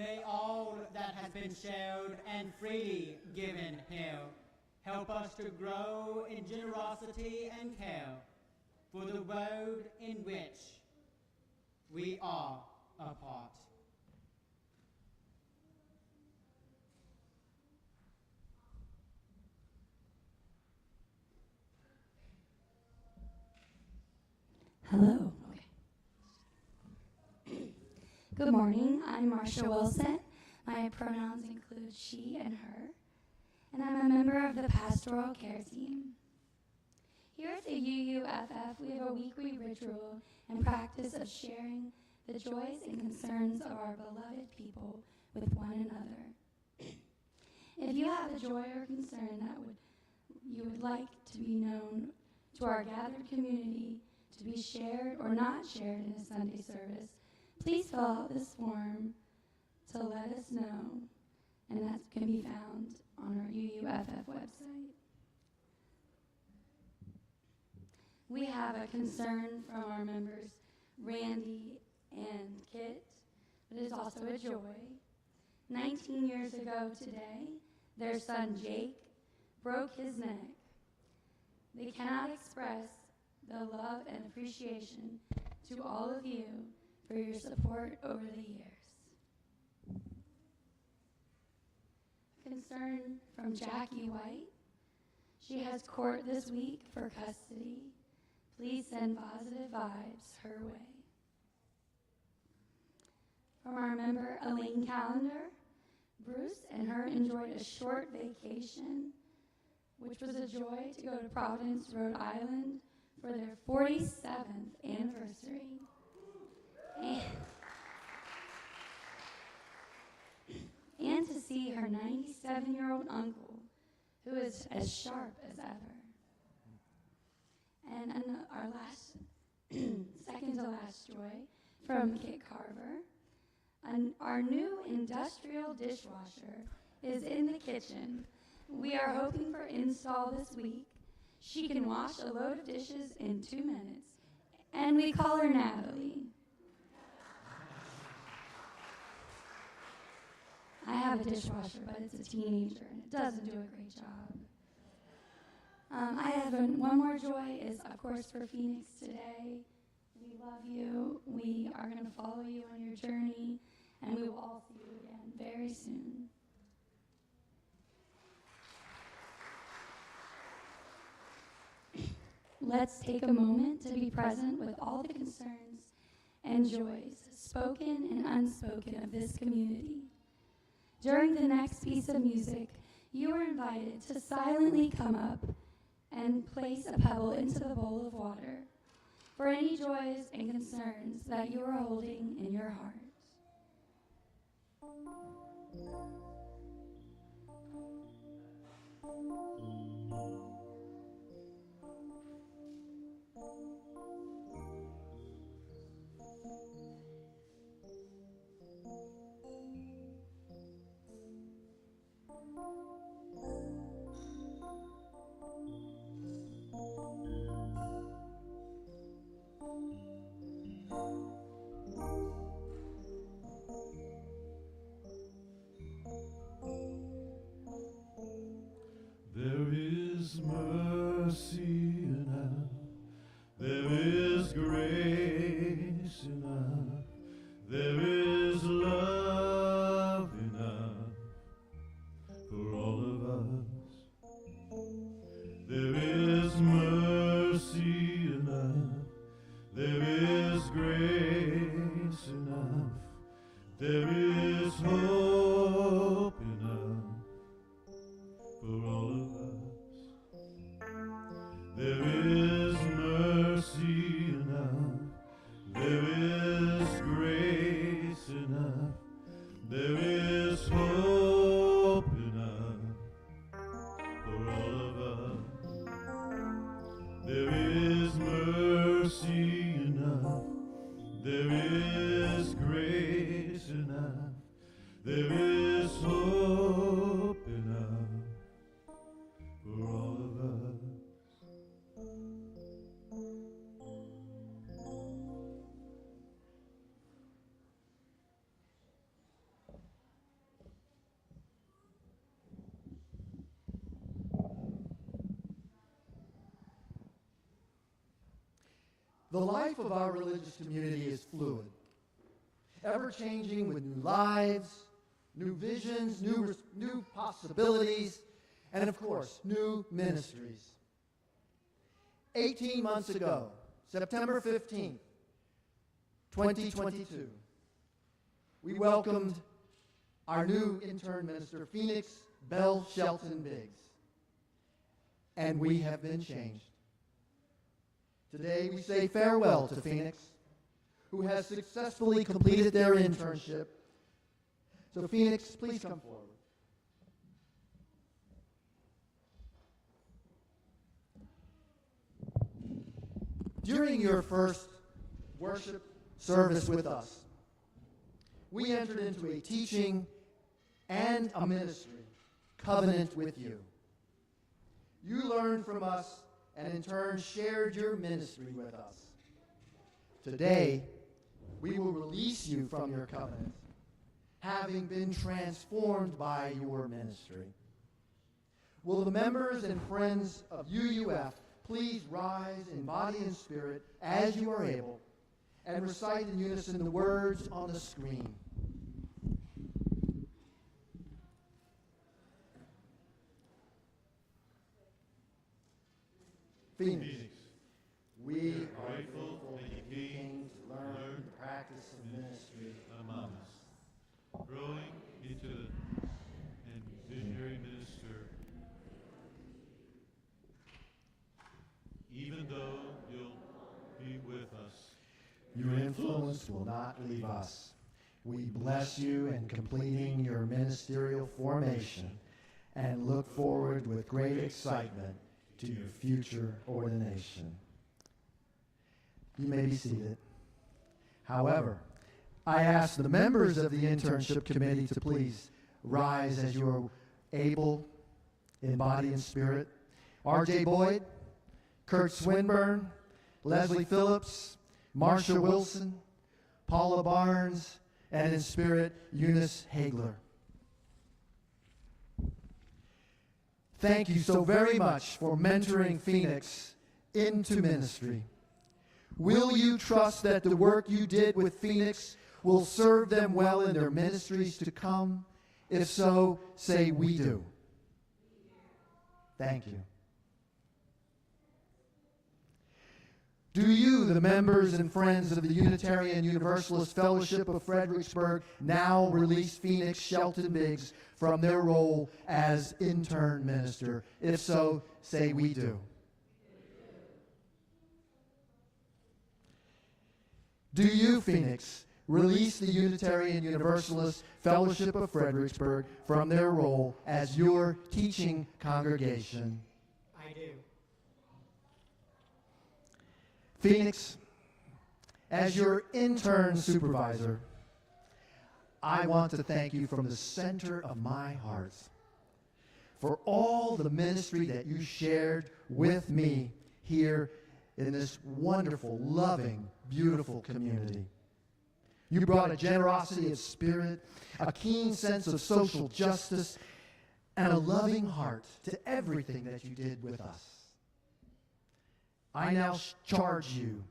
May all that has been shared and freely given here help us to grow in generosity and care for the world in which we are a part. Hello. Good morning. I'm Marsha Wilson. My pronouns include she and her, and I'm a member of the Pastoral Care Team. Here at the UUFF, we have a weekly ritual and practice of sharing the joys and concerns of our beloved people with one another. If you have a joy or concern that you would like to be known to our gathered community, to be shared or not shared in a Sunday service, please fill out this form to let us know, and that can be found on our UUFF website. We have a concern from our members, Randy and Kit, but it is also a joy. 19 years ago today, their son Jake broke his neck. They cannot express the love and appreciation to all of you for your support over the years. Concern from Jackie White. She has court this week for custody. Please send positive vibes her way. From our member Elaine Callender, Bruce and her enjoyed a short vacation, which was a joy to go to Providence, Rhode Island for their 47th anniversary. And to see her 97-year-old uncle, who is as sharp as ever. And our last, second to last joy, from Kit Carver. Our new industrial dishwasher is in the kitchen. We are hoping for install this week. She can wash a load of dishes in 2 minutes, and we call her Natalie. I have a dishwasher, but it's a teenager, and it doesn't do a great job. I have one more joy is, of course, for Phoenix today. We love you. We are going to follow you on your journey, and we will all see you again very soon. Let's take a moment to be present with all the concerns and joys, spoken and unspoken, of this community. During the next piece of music, you are invited to silently come up and place a pebble into the bowl of water for any joys and concerns that you are holding in your heart. There is mercy enough, there is grace enough, there is love enough for all of us. There is mercy enough, there is grace enough, there is hope enough for all of us. There is mercy enough, there is grace enough, there is hope enough for all of us. There is mercy enough, there is grace enough, there is hope enough for all of us. The life of our religious community is fluid, ever-changing with new lives, new visions, new possibilities, and of course, new ministries. 18 months ago, September 15th, 2022, we welcomed our new intern minister, Phoenix Bell Shelton Biggs, and we have been changed. Today we say farewell to Phoenix, who has successfully completed their internship. So Phoenix, please come forward. During your first worship service with us, we entered into a teaching and a ministry covenant with you. You learned from us and in turn shared your ministry with us. Today, we will release you from your covenant, having been transformed by your ministry. Will the members and friends of UUF please rise in body and spirit as you are able and recite in unison the words on the screen. Phoenix. We are grateful that you came to learn the practice of ministry among us, growing into an visionary minister, even though you'll be with us. Your influence will not leave us. We bless you in completing your ministerial formation and look forward with great excitement to your future ordination. You may be seated. However, I ask the members of the internship committee to please rise as you are able in body and spirit. R.J. Boyd, Kurt Swinburne, Leslie Phillips, Marsha Wilson, Paula Barnes, and in spirit, Eunice Hagler. Thank you so very much for mentoring Phoenix into ministry. Will you trust that the work you did with Phoenix will serve them well in their ministries to come? If so, say we do. Thank you. Do you, the members and friends of the Unitarian Universalist Fellowship of Fredericksburg, now release Phoenix Shelton Biggs from their role as intern minister? If so, say we do. Do you, Phoenix, release the Unitarian Universalist Fellowship of Fredericksburg from their role as your teaching congregation? I do. Phoenix, as your intern supervisor, I want to thank you from the center of my heart for all the ministry that you shared with me here in this wonderful, loving, beautiful community. You brought a generosity of spirit, a keen sense of social justice, and a loving heart to everything that you did with us. I now charge you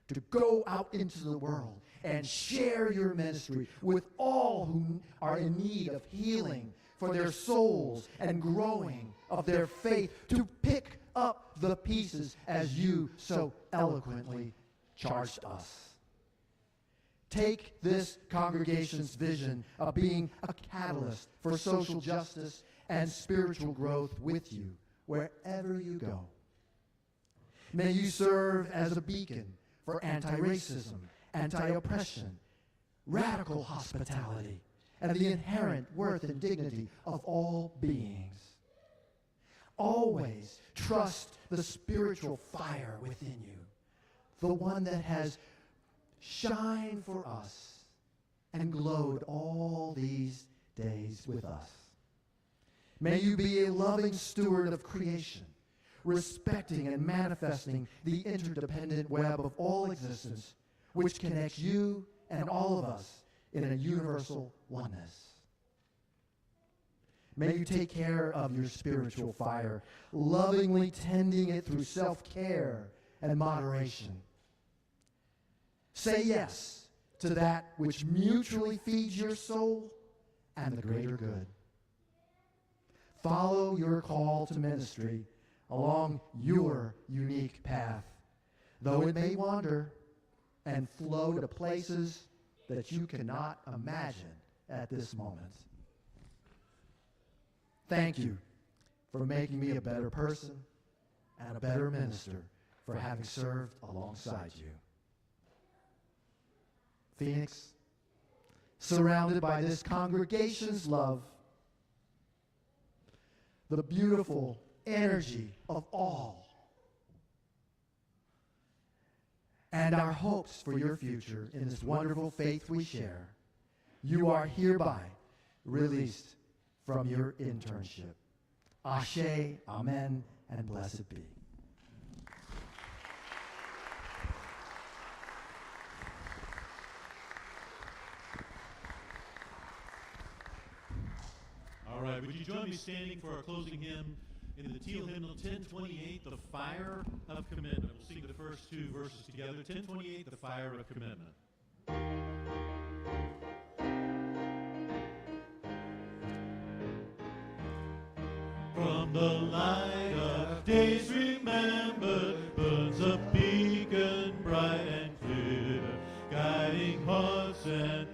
to go out into the world and share your ministry with all who are in need of healing for their souls and growing of their faith, to pick up the pieces as you so eloquently charged us. Take this congregation's vision of being a catalyst for social justice and spiritual growth with you wherever you go. May you serve as a beacon for anti-racism, anti-oppression, radical hospitality, and the inherent worth and dignity of all beings. Always trust the spiritual fire within you, the one that has shined for us and glowed all these days with us. May you be a loving steward of creation, respecting and manifesting the interdependent web of all existence, which connects you and all of us in a universal oneness. May you take care of your spiritual fire, lovingly tending it through self-care and moderation. Say yes to that which mutually feeds your soul and the greater good. Follow your call to ministry along your unique path, though it may wander and flow to places that you cannot imagine at this moment. Thank you for making me a better person and a better minister for having served alongside you. Phoenix, surrounded by this congregation's love, the beautiful energy of all, and our hopes for your future in this wonderful faith we share, you are hereby released from your internship. Ashe, amen, and blessed be. All right, would you join me standing for our closing hymn in the teal hymnal 1028, The Fire of Commitment. We'll sing the first two verses together. 1028, The Fire of Commitment. From the light of days remembered burns a beacon bright and clear, guiding hearts and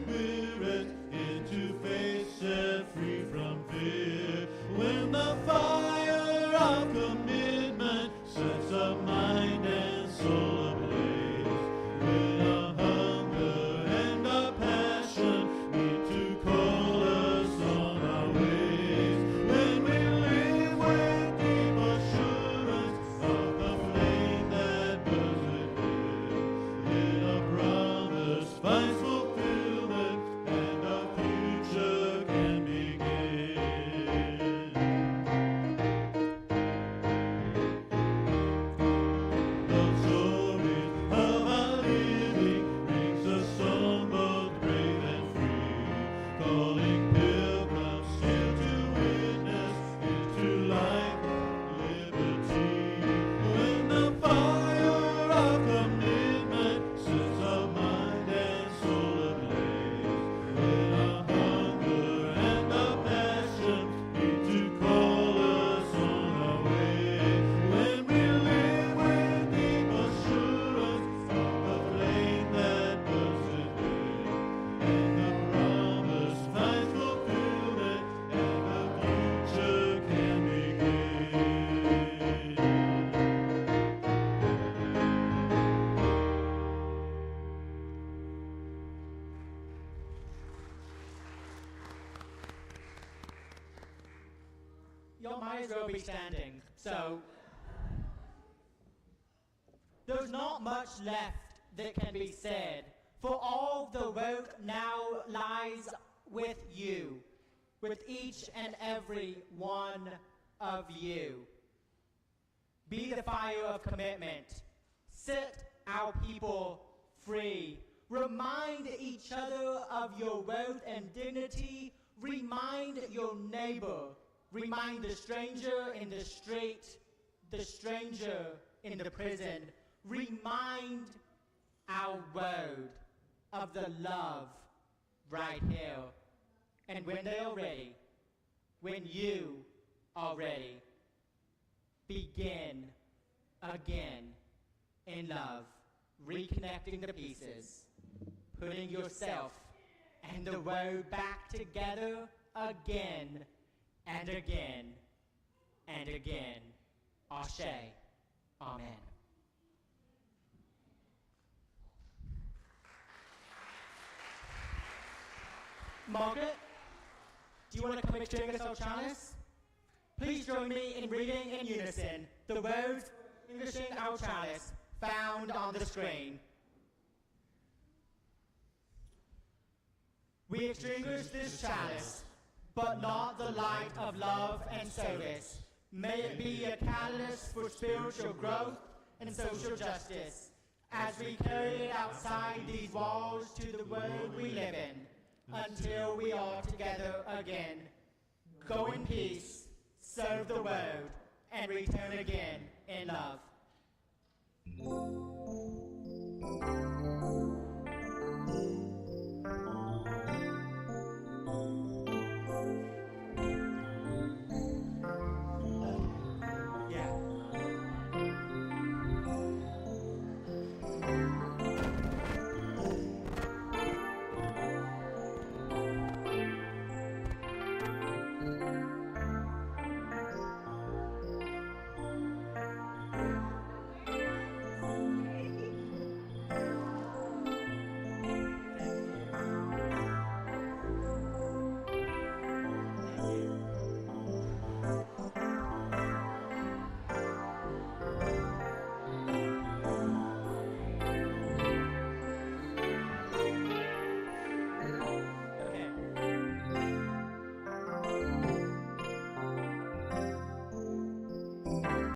spirits into faith set free from fear. When the fire of commitment sets our mind and soul ablaze, when our hunger and our passion need to call us on our ways, when we live with deep assurance of the flame that burns within, then our promise finds fulfillment and our future can begin. The story of our living rings a song both brave and free, calling pilgrims still to witness into life, liberty. When the fire of commitment sets our mind and soul ablaze, when our hunger and our passion need to call us on our way, when we live with deep assurance of the flame that burns within, and the promise finds fulfillment and the future can begin. You might as well be standing. So, there's not much left that can be said, for all the work now lies with you, with each and every one of you. Be the fire of commitment. Set our people free. Remind each other of your worth and dignity. Remind your neighbor. Remind the stranger in the street, the stranger in the prison. Remind our world of the love right here. And when they are ready, when you are ready, begin again in love, reconnecting the pieces, putting yourself and the world back together again and again and again. Ashe. Amen. Margaret, do you want to come and string us our chalice? Please join me in reading in unison the words distinguishing our chalice found on the screen. We extinguish this chalice, but not the light of love and service. May it be a catalyst for spiritual growth and social justice as we carry it outside these walls to the world we live in until we are together again. Go in peace, serve the world, and return again in love.